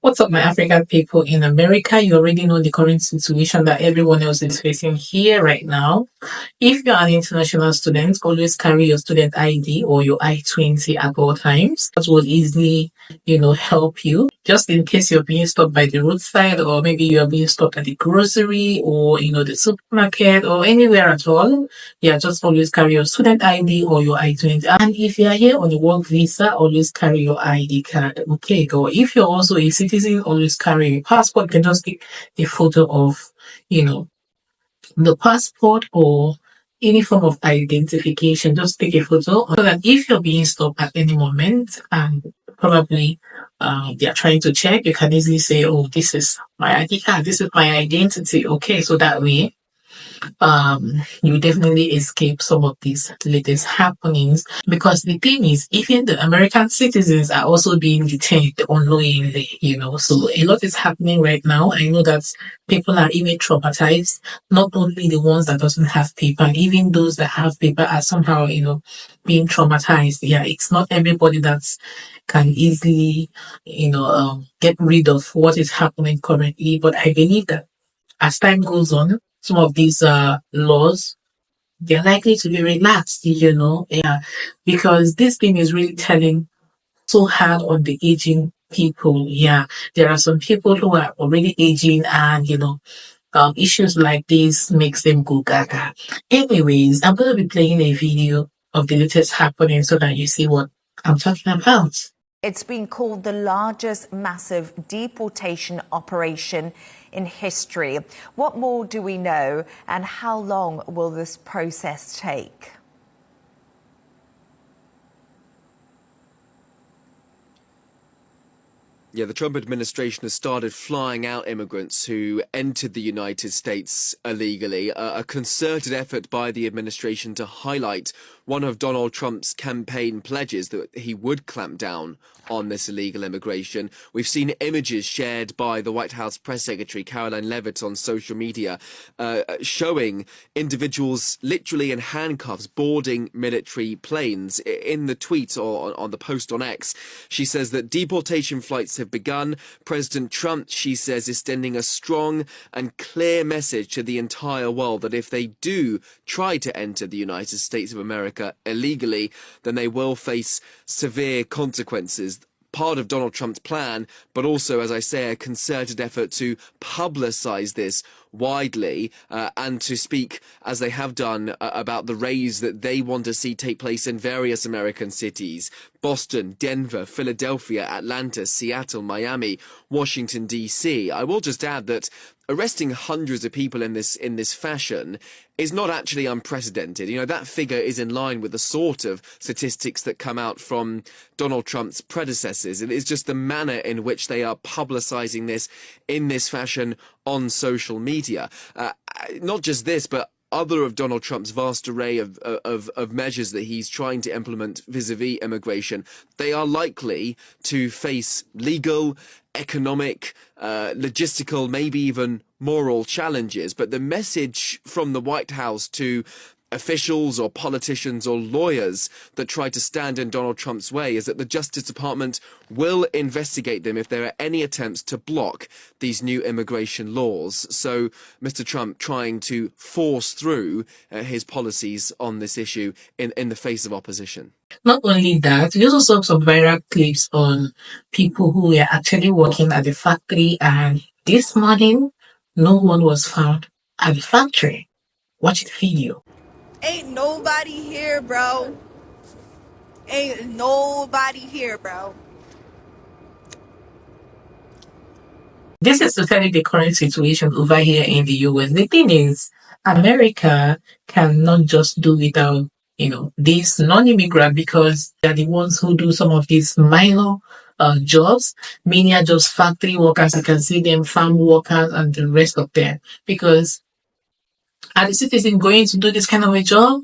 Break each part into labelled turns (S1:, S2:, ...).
S1: What's up, my African people in America? You already know the current situation that everyone else is facing here right now. If you're an international student, always carry your student ID or your I-20 at all times. That will easily, help you. Just in case you're being stopped by the roadside, or maybe you're being stopped at the grocery or, the supermarket or anywhere at all. Yeah, just always carry your student ID or your I-20. And if you're here on a work visa, always carry your ID card. Okay, or if you're also a citizen, always carry your passport. You can just take a photo of, the passport or any form of identification. Just take a photo so that if you're being stopped at any moment and probably they are trying to check, you can easily say, oh, this is my ID card, this is my identity. Okay, so that way you definitely escape some of these latest happenings, because the thing is, even the American citizens are also being detained unknowingly, so a lot is happening right now. I know that people are even traumatized, not only the ones that doesn't have paper, even those that have paper are somehow, being traumatized. Yeah, it's not everybody that can easily, get rid of what is happening currently, but I believe that as time goes on, some of these laws, they're likely to be relaxed, yeah, because this thing is really telling so hard on the aging people. Yeah, there are some people who are already aging, and issues like this makes them go gaga. Anyways, I'm going to be playing a video of the latest happening so that you see what I'm talking about.
S2: It's been called the largest massive deportation operation in history. What more do we know, and how long will this process take?
S3: Yeah, the Trump administration has started flying out immigrants who entered the United States illegally, a concerted effort by the administration to highlight one of Donald Trump's campaign pledges that he would clamp down on this illegal immigration. We've seen images shared by the White House press secretary, Caroline Leavitt, on social media, showing individuals literally in handcuffs boarding military planes. In the tweet or on the post on X, she says that deportation flights have begun. President Trump, she says, is sending a strong and clear message to the entire world that if they do try to enter the United States of America illegally, then they will face severe consequences. Part of Donald Trump's plan, but also, as I say, a concerted effort to publicize this widely and to speak, as they have done, about the raids that they want to see take place in various American cities: Boston, Denver, Philadelphia, Atlanta, Seattle, Miami, Washington, D.C. I will just add that arresting hundreds of people in this fashion is not actually unprecedented. That figure is in line with the sort of statistics that come out from Donald Trump's predecessors. It is just the manner in which they are publicizing this in this fashion on social media. Not just this, but other of Donald Trump's vast array of measures that he's trying to implement vis-a-vis immigration, they are likely to face legal, economic, logistical, maybe even moral challenges. But the message from the White House to officials or politicians or lawyers that try to stand in Donald Trump's way is that the Justice Department will investigate them if there are any attempts to block these new immigration laws. So Mr. Trump trying to force through his policies on this issue in the face of opposition.
S1: Not only that, we also saw some viral clips on people who were actually working at the factory, and this morning, no one was found at the factory. Watch the video.
S4: Ain't nobody here, bro. Ain't nobody here, bro.
S1: This is totally the current situation over here in the US. The thing is, America cannot just do without, this non-immigrant, because they're the ones who do some of these minor jobs. Many are just factory workers. You can see them, farm workers, and the rest of them. Because are the citizen going to do this kind of a job?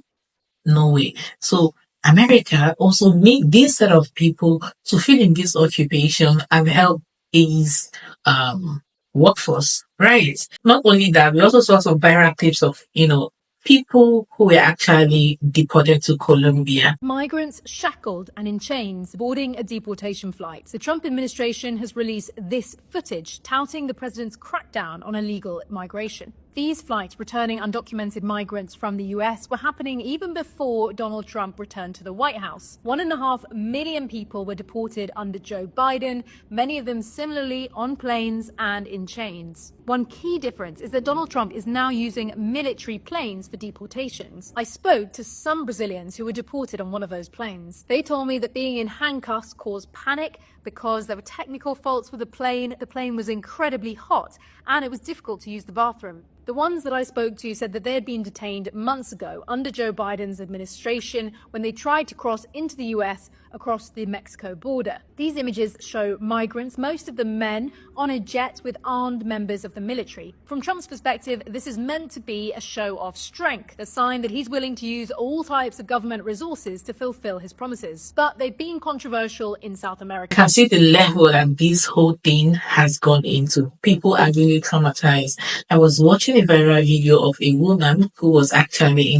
S1: No way. So America also need this set of people to fill in this occupation and help ease workforce, right? Not only that, we also saw some viral clips of, people who were actually deported to Colombia.
S5: Migrants shackled and in chains boarding a deportation flight. The Trump administration has released this footage touting the president's crackdown on illegal migration. These flights returning undocumented migrants from the US were happening even before Donald Trump returned to the White House. 1.5 million people were deported under Joe Biden, many of them similarly on planes and in chains. One key difference is that Donald Trump is now using military planes for deportations. I spoke to some Brazilians who were deported on one of those planes. They told me that being in handcuffs caused panic because there were technical faults with the plane. The plane was incredibly hot and it was difficult to use the bathroom. The ones that I spoke to said that they had been detained months ago under Joe Biden's administration when they tried to cross into the US across the Mexico border. These images show migrants, most of them men, on a jet with armed members of the military. From Trump's perspective, this is meant to be a show of strength, a sign that he's willing to use all types of government resources to fulfill his promises. But they've been controversial in South America.
S1: You can see the level that this whole thing has gone into. People are really traumatized. I was watching a viral video of a woman who was actually,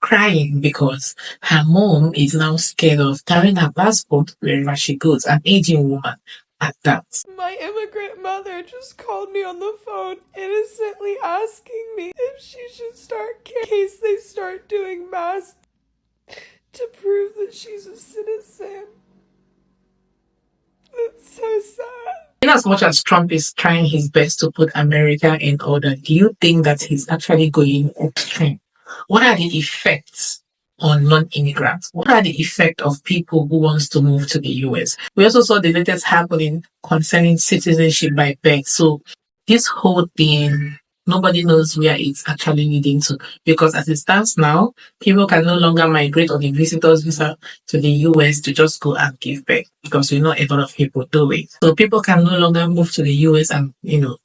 S1: crying because her mom is now scared of carrying her passport wherever she goes, an aging woman at that.
S4: My immigrant mother just called me on the phone innocently asking me if she should start in case they start doing mass to prove that she's a citizen. That's so sad.
S1: In as much as Trump is trying his best to put America in order, do you think that he's actually going extreme? What are the effects on non-immigrants? What are the effects of people who wants to move to the US? We also saw the latest happening concerning citizenship by birth. So this whole thing, nobody knows where it's actually leading to, because as it stands now, people can no longer migrate on a visitor's visa to the US to just go and give birth, because we know a lot of people do it. So people can no longer move to the US and,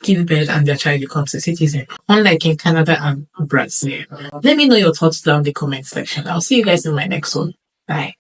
S1: give birth and their child becomes a citizen, unlike in Canada and Brazil. Let me know your thoughts down in the comment section. I'll see you guys in my next one. Bye.